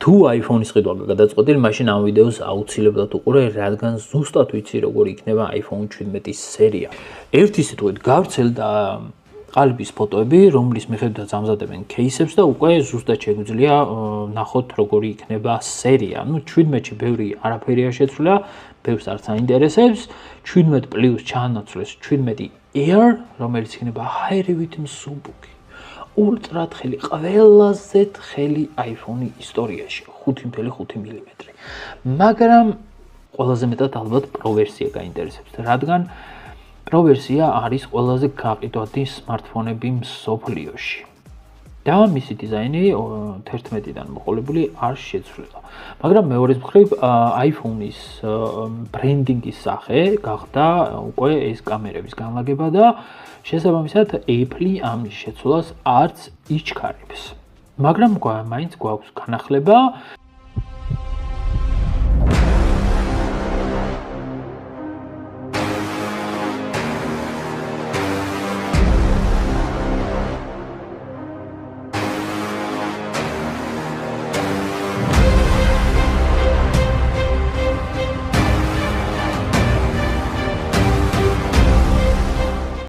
თუ iPhone-ის ყიდვა გადაწყვეტილი, მაშინ ამ ვიდეოს აუცილებლად უყურე, რადგან ზუსტად ვიცი, როგორ იქნება iPhone 17-ის სერია. ერთი სიტყვით გავრცელდა ყალიბის ფოტოები, რომლის მიხედვითაც ამზადებენ кейსებს და უკვე ზუსტად შეგვიძლია ნახოთ, როგორი იქნება სერია. 17-ში ბევრი არაფერია შეცვლა, ბევრს არც აინტერესებს. 17 პლუს ჩაანაცვლეს 17 Air, რომელიც იქნება ჰაერივით მსუბუქი. Ultra თხელი, ყველაზე თხელი iPhone-ი ისტორიაში, 5.5 მმ. მაგრამ ყველაზე მეტად ალბათ Pro ვერსია გაინტერესებს, რადგან Pro ვერსია არის ყველაზე გაყიდვადი smartphone-ები მსოფლიოში. და მისი დიზაინი 11-დან მოყოლებული არ შეცვლილა. მაგრამ მეორე მხრივ iPhone-ის ბრენდინგის სახე გახდა უკვე ეს კამერების განლაგება და შესაბამისად Apple ამის შეცვლას არც იჩქარებს. მაგრამ მაინც გვაქვს განახლება